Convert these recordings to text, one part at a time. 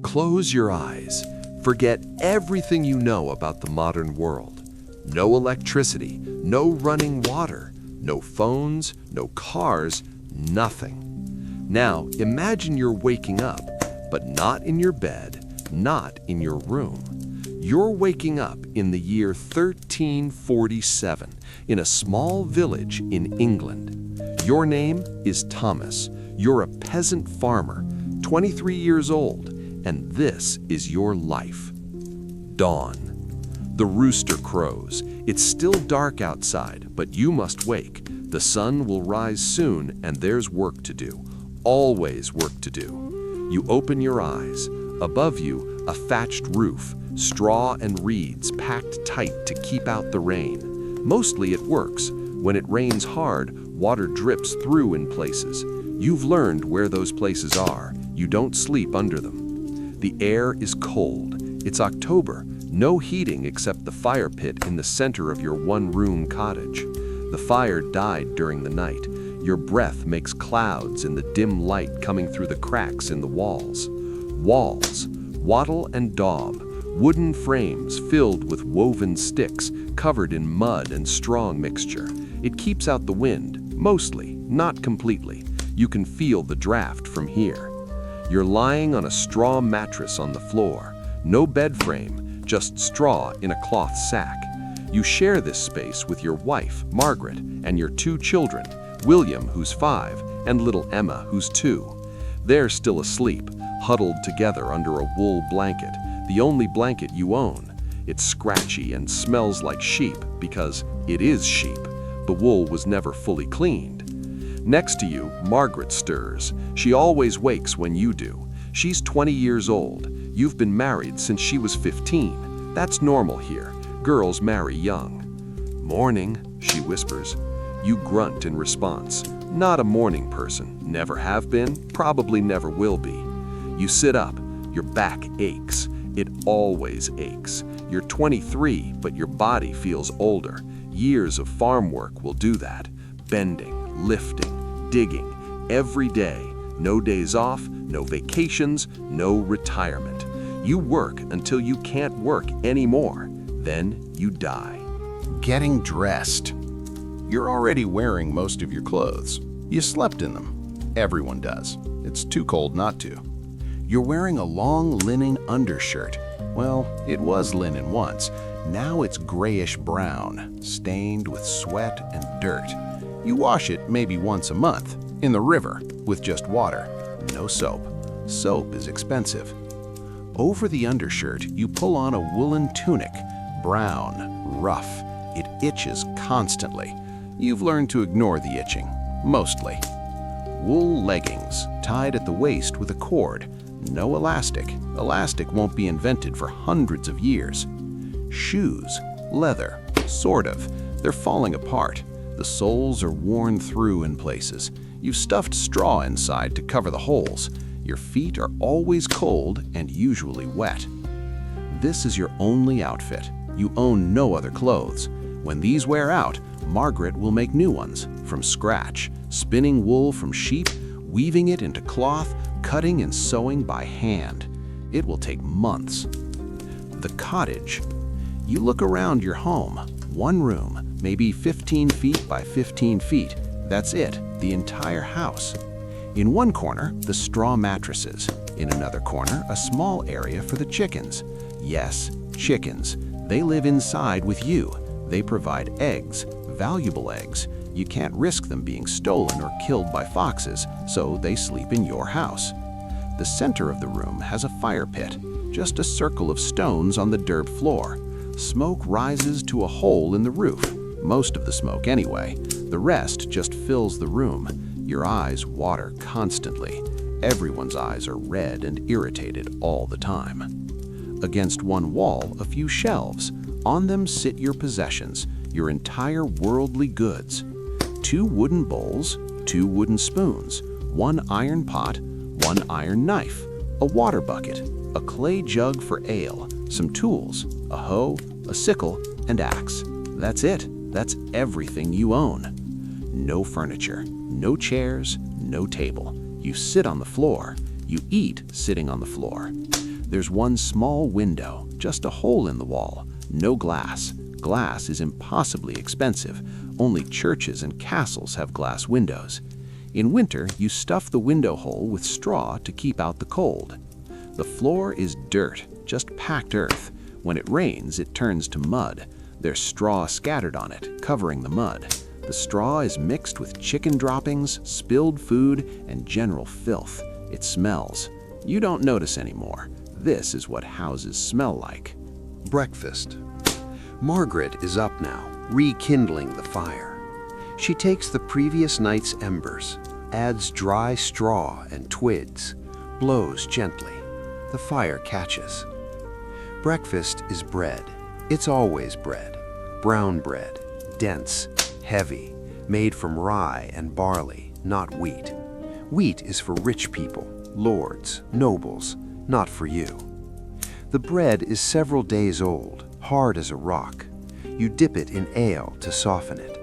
Close your eyes. Forget everything you know about the modern world. No electricity, no running water, no phones, no cars, nothing. Now imagine you're waking up, but not in your bed, not in your room. You're waking up in the year 1347 in a small village in England. Your name is Thomas. You're a peasant farmer, 23 years old, and this is your life. Dawn. The rooster crows. It's still dark outside, but you must wake. The sun will rise soon, and there's work to do. Always work to do. You open your eyes. Above you, a thatched roof, straw and reeds packed tight to keep out the rain. Mostly it works. When it rains hard, water drips through in places. You've learned where those places are. You don't sleep under them. The air is cold. It's October. No heating except the fire pit in the center of your one-room cottage. The fire died during the night. Your breath makes clouds in the dim light coming through the cracks in the walls. Walls, wattle and daub, wooden frames filled with woven sticks covered in mud and strong mixture. It keeps out the wind, mostly, not completely. You can feel the draft from here. You're lying on a straw mattress on the floor. No bed frame, just straw in a cloth sack. You share this space with your wife, Margaret, and your 2 children, William, who's 5, and little Emma, who's 2. They're still asleep, huddled together under a wool blanket, the only blanket you own. It's scratchy and smells like sheep because it is sheep. The wool was never fully cleaned. Next to you, Margaret stirs. She always wakes when you do. She's 20 years old. You've been married since she was 15. That's normal here. Girls marry young. "Morning," she whispers. You grunt in response. Not a morning person. Never have been, probably never will be. You sit up. Your back aches. It always aches. You're 23, but your body feels older. Years of farm work will do that. Bending, lifting, digging, every day. No days off, no vacations, no retirement. You work until you can't work anymore. Then you die. Getting dressed. You're already wearing most of your clothes. You slept in them. Everyone does. It's too cold not to. You're wearing a long linen undershirt. Well, it was linen once. Now it's grayish-brown, stained with sweat and dirt. You wash it maybe once a month, in the river, with just water. No soap. Soap is expensive. Over the undershirt, you pull on a woolen tunic. Brown, rough. It itches constantly. You've learned to ignore the itching, mostly. Wool leggings, tied at the waist with a cord. No elastic. Elastic won't be invented for hundreds of years. Shoes, leather, sort of. They're falling apart. The soles are worn through in places. You've stuffed straw inside to cover the holes. Your feet are always cold and usually wet. This is your only outfit. You own no other clothes. When these wear out, Margaret will make new ones from scratch, spinning wool from sheep, weaving it into cloth, cutting and sewing by hand. It will take months. The cottage. You look around your home. One room, maybe 15 feet by 15 feet. That's it, the entire house. In one corner, the straw mattresses. In another corner, a small area for the chickens. Yes, chickens. They live inside with you. They provide eggs, valuable eggs. You can't risk them being stolen or killed by foxes, so they sleep in your house. The center of the room has a fire pit, just a circle of stones on the dirt floor. Smoke rises to a hole in the roof, most of the smoke anyway. The rest just fills the room. Your eyes water constantly. Everyone's eyes are red and irritated all the time. Against one wall, a few shelves. On them sit your possessions, your entire worldly goods. 2 wooden bowls, 2 wooden spoons, 1 iron pot, 1 iron knife, a water bucket, a clay jug for ale, some tools, a hoe, a sickle, and axe. That's it. That's everything you own. No furniture, no chairs, no table. You sit on the floor. You eat sitting on the floor. There's one small window, just a hole in the wall, no glass. Glass is impossibly expensive. Only churches and castles have glass windows. In winter, you stuff the window hole with straw to keep out the cold. The floor is dirt, just packed earth. When it rains, it turns to mud. There's straw scattered on it, covering the mud. The straw is mixed with chicken droppings, spilled food, and general filth. It smells. You don't notice anymore. This is what houses smell like. Breakfast. Margaret is up now, rekindling the fire. She takes the previous night's embers, adds dry straw and twigs, blows gently. The fire catches. Breakfast is bread. It's always bread. Brown bread, dense, heavy, made from rye and barley, not wheat. Wheat is for rich people, lords, nobles, not for you. The bread is several days old, hard as a rock. You dip it in ale to soften it.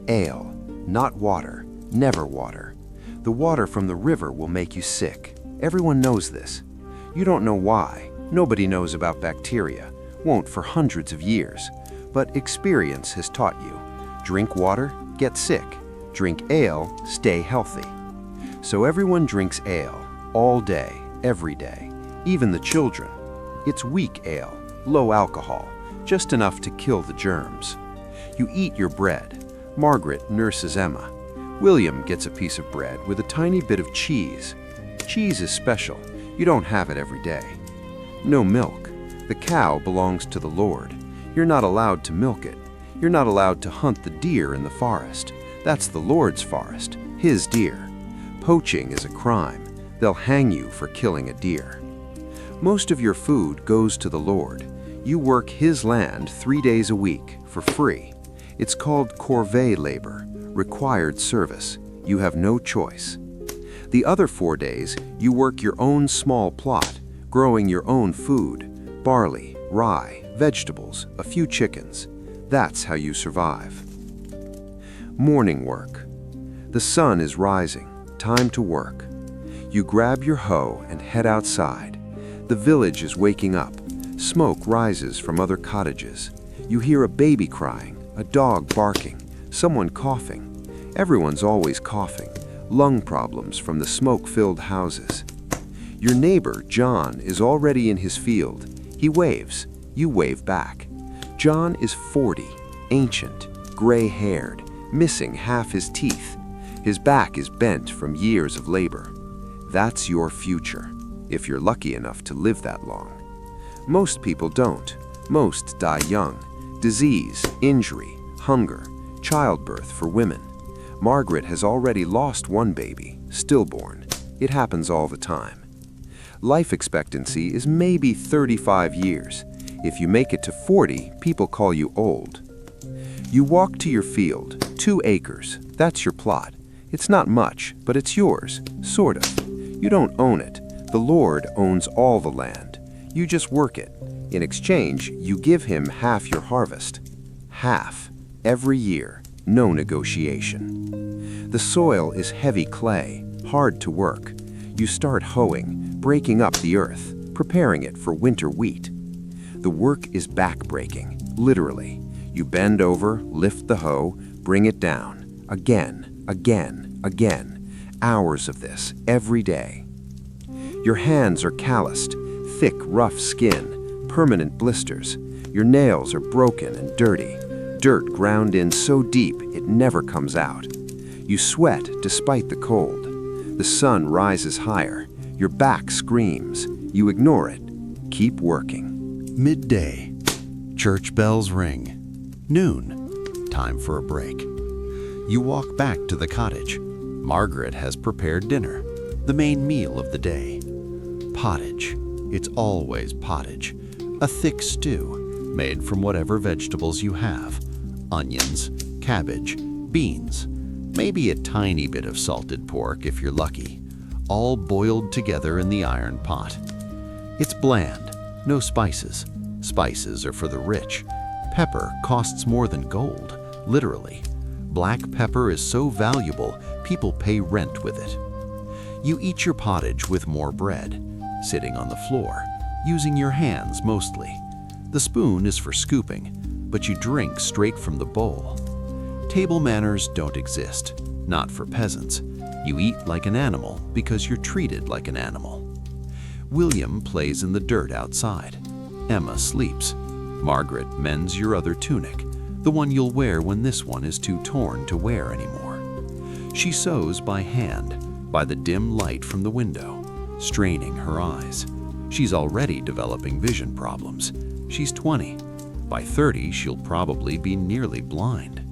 Ale, not water, never water. The water from the river will make you sick. Everyone knows this. You don't know why. Nobody knows about bacteria, won't for hundreds of years. But experience has taught you. Drink water, get sick. Drink ale, stay healthy. So everyone drinks ale, all day, every day, even the children. It's weak ale, low alcohol, just enough to kill the germs. You eat your bread. Margaret nurses Emma. William gets a piece of bread with a tiny bit of cheese. Cheese is special. You don't have it every day. No milk. The cow belongs to the Lord. You're not allowed to milk it. You're not allowed to hunt the deer in the forest. That's the Lord's forest, his deer. Poaching is a crime. They'll hang you for killing a deer. Most of your food goes to the Lord. You work his land 3 days a week for free. It's called corvée labor, required service. You have no choice. The other 4 days, you work your own small plot, growing your own food, barley, rye, vegetables, a few chickens. That's how you survive. Morning work. The sun is rising, time to work. You grab your hoe and head outside. The village is waking up. Smoke rises from other cottages. You hear a baby crying, a dog barking, someone coughing. Everyone's always coughing. Lung problems from the smoke-filled houses. Your neighbor, John, is already in his field. He waves. You wave back. John is 40, ancient, gray-haired, missing half his teeth. His back is bent from years of labor. That's your future, if you're lucky enough to live that long. Most people don't. Most die young. Disease, injury, hunger, childbirth for women. Margaret has already lost one baby, stillborn. It happens all the time. Life expectancy is maybe 35 years. If you make it to 40, people call you old. You walk to your field, 2 acres. That's your plot. It's not much, but it's yours, sort of. You don't own it. The Lord owns all the land. You just work it. In exchange, you give him half your harvest. Half, every year, no negotiation. The soil is heavy clay, hard to work. You start hoeing, breaking up the earth, preparing it for winter wheat. The work is back-breaking, literally. You bend over, lift the hoe, bring it down. Again, again, again. Hours of this, every day. Your hands are calloused, thick, rough skin, permanent blisters. Your nails are broken and dirty, dirt ground in so deep it never comes out. You sweat despite the cold. The sun rises higher. Your back screams. You ignore it. Keep working. Midday. Church bells ring. Noon. Time for a break. You walk back to the cottage. Margaret has prepared dinner, the main meal of the day. Pottage. It's always pottage. A thick stew, made from whatever vegetables you have. Onions, cabbage, beans, maybe a tiny bit of salted pork if you're lucky, all boiled together in the iron pot. It's bland, no spices. Spices are for the rich. Pepper costs more than gold, literally. Black pepper is so valuable, people pay rent with it. You eat your pottage with more bread. Sitting on the floor, using your hands mostly. The spoon is for scooping, but you drink straight from the bowl. Table manners don't exist, not for peasants. You eat like an animal because you're treated like an animal. William plays in the dirt outside. Emma sleeps. Margaret mends your other tunic, the one you'll wear when this one is too torn to wear anymore. She sews by hand, by the dim light from the window, straining her eyes. She's already developing vision problems. She's 20. By 30, she'll probably be nearly blind.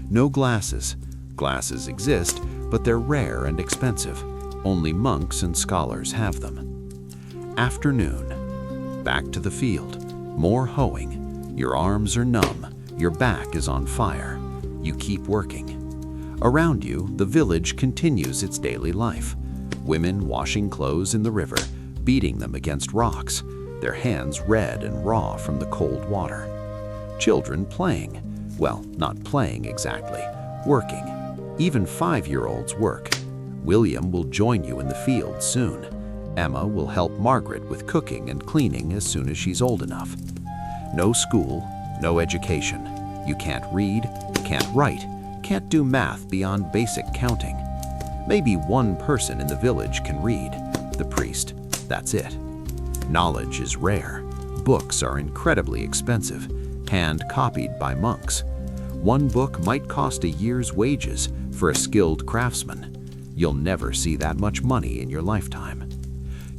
No glasses. Glasses exist, but they're rare and expensive. Only monks and scholars have them. Afternoon. Back to the field. More hoeing. Your arms are numb. Your back is on fire. You keep working. Around you, the village continues its daily life. Women washing clothes in the river, beating them against rocks, their hands red and raw from the cold water. Children playing. Well, not playing exactly, working. Even 5-year-olds work. William will join you in the field soon. Emma will help Margaret with cooking and cleaning as soon as she's old enough. No school, no education. You can't read, can't write, can't do math beyond basic counting. Maybe one person in the village can read, the priest. That's it. Knowledge is rare. Books are incredibly expensive, hand-copied by monks. One book might cost a year's wages for a skilled craftsman. You'll never see that much money in your lifetime.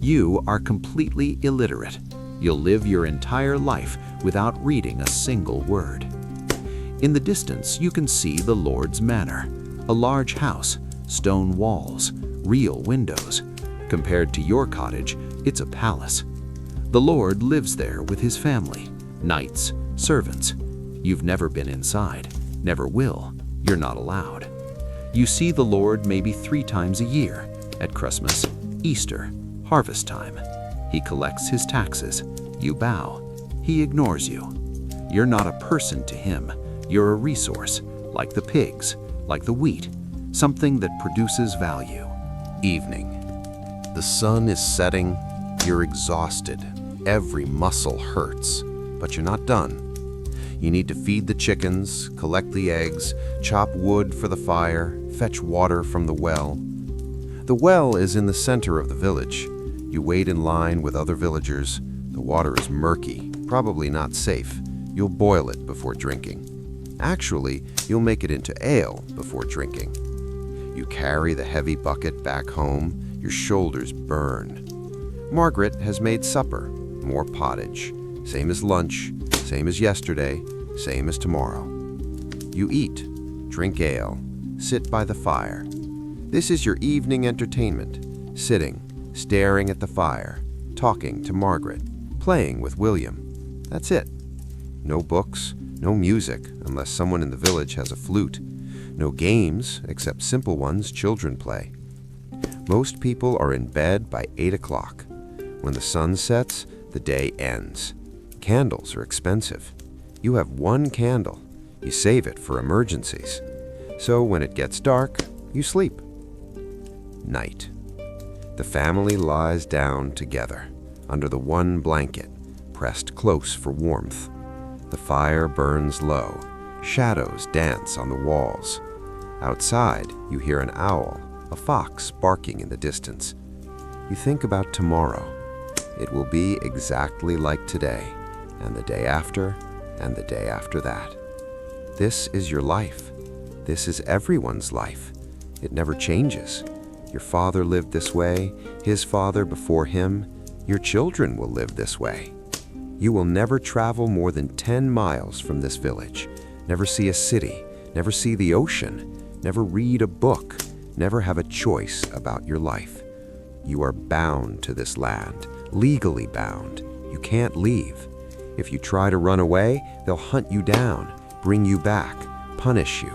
You are completely illiterate. You'll live your entire life without reading a single word. In the distance, you can see the Lord's manor, a large house, stone walls, real windows. Compared to your cottage, it's a palace. The Lord lives there with his family, knights, servants. You've never been inside, never will. You're not allowed. You see the Lord maybe 3 times a year, at Christmas, Easter, harvest time. He collects his taxes. You bow. He ignores you. You're not a person to him. You're a resource, like the pigs, like the wheat, something that produces value. Evening. The sun is setting. You're exhausted. Every muscle hurts, but you're not done. You need to feed the chickens, collect the eggs, chop wood for the fire, fetch water from the well. The well is in the center of the village. You wait in line with other villagers. The water is murky, probably not safe. You'll boil it before drinking. Actually, you'll make it into ale before drinking. You carry the heavy bucket back home. Your shoulders burn. Margaret has made supper, more pottage. Same as lunch, same as yesterday, same as tomorrow. You eat, drink ale, sit by the fire. This is your evening entertainment, sitting, staring at the fire, talking to Margaret, playing with William. That's it. No books, no music unless someone in the village has a flute. No games except simple ones children play. Most people are in bed by 8 o'clock. When the sun sets, the day ends. Candles are expensive. You have one candle. You save it for emergencies. So when it gets dark, you sleep. Night. The family lies down together, under the one blanket, pressed close for warmth. The fire burns low. Shadows dance on the walls. Outside, you hear an owl, a fox barking in the distance. You think about tomorrow. It will be exactly like today, and the day after, and the day after that. This is your life. This is everyone's life. It never changes. Your father lived this way, his father before him. Your children will live this way. You will never travel more than 10 miles from this village, never see a city, never see the ocean, never read a book, never have a choice about your life. You are bound to this land, legally bound. You can't leave. If you try to run away, they'll hunt you down, bring you back, punish you.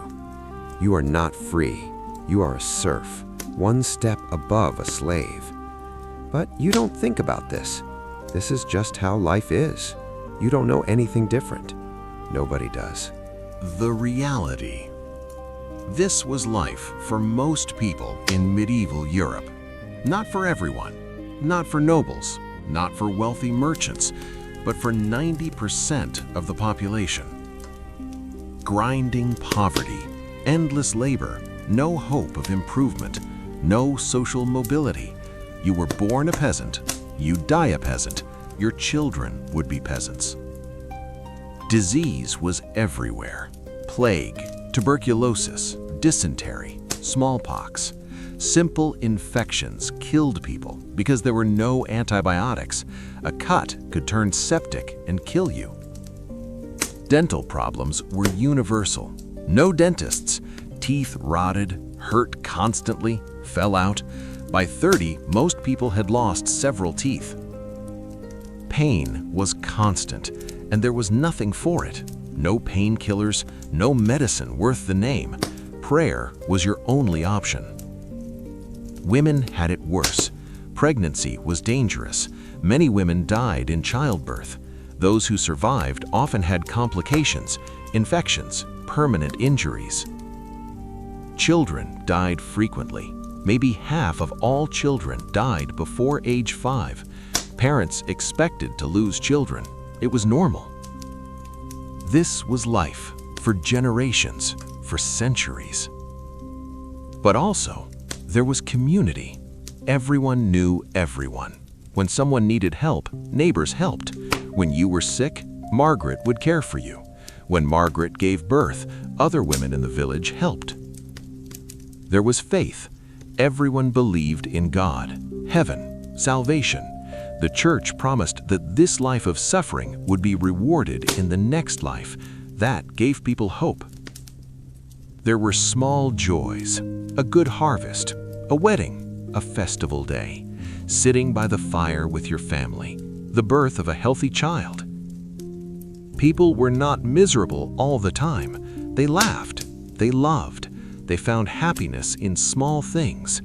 You are not free. You are a serf, one step above a slave. But you don't think about this. This is just how life is. You don't know anything different. Nobody does. The reality. This was life for most people in medieval Europe. Not for everyone. Not for nobles. not for wealthy merchants, but for 90% of the population. Grinding poverty, endless labor, no hope of improvement, no social mobility. You were born a peasant, you die a peasant, your children would be peasants. Disease was everywhere. Plague, tuberculosis, dysentery, smallpox. Simple infections killed people because there were no antibiotics. A cut could turn septic and kill you. Dental problems were universal. No dentists. Teeth rotted, hurt constantly, fell out. By 30, most people had lost several teeth. Pain was constant, and there was nothing for it. No painkillers, no medicine worth the name. Prayer was your only option. Women had it worse. Pregnancy was dangerous. Many women died in childbirth. Those who survived often had complications, infections, permanent injuries. Children died frequently. Maybe half of all children died before age 5. Parents expected to lose children. It was normal. This was life for generations, for centuries. But also, there was community. Everyone knew everyone. When someone needed help, neighbors helped. When you were sick, Margaret would care for you. When Margaret gave birth, other women in the village helped. There was faith. Everyone believed in God, heaven, salvation. The church promised that this life of suffering would be rewarded in the next life. That gave people hope. There were small joys, a good harvest, a wedding, a festival day, sitting by the fire with your family, the birth of a healthy child. People were not miserable all the time. They laughed, they loved, they found happiness in small things.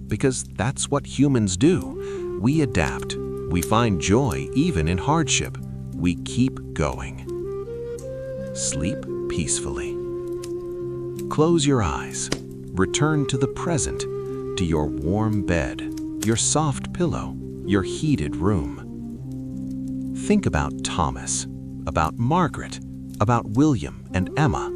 Because that's what humans do. We adapt. We find joy even in hardship. We keep going. Sleep peacefully. Close your eyes. Return to the present, to your warm bed, your soft pillow, your heated room. Think about Thomas, about Margaret, about William and Emma.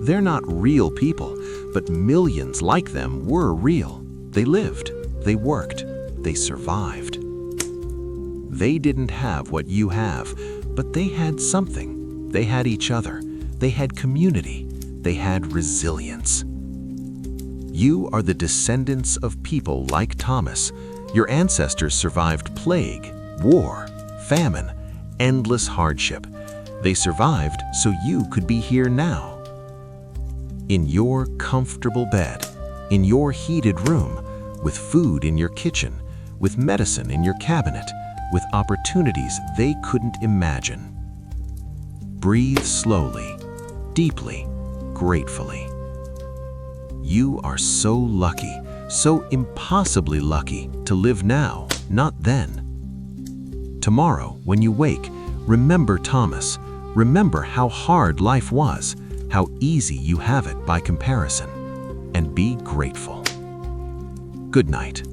They're not real people, but millions like them were real. They lived, they worked, they survived. They didn't have what you have, but they had something. They had each other. They had community. They had resilience. You are the descendants of people like Thomas. Your ancestors survived plague, war, famine, endless hardship. They survived so you could be here now. In your comfortable bed, in your heated room, with food in your kitchen, with medicine in your cabinet, with opportunities they couldn't imagine. Breathe slowly, deeply, gratefully. You are so lucky, so impossibly lucky to live now, not then. Tomorrow, when you wake, remember Thomas. Remember how hard life was, how easy you have it by comparison, and be grateful. Good night.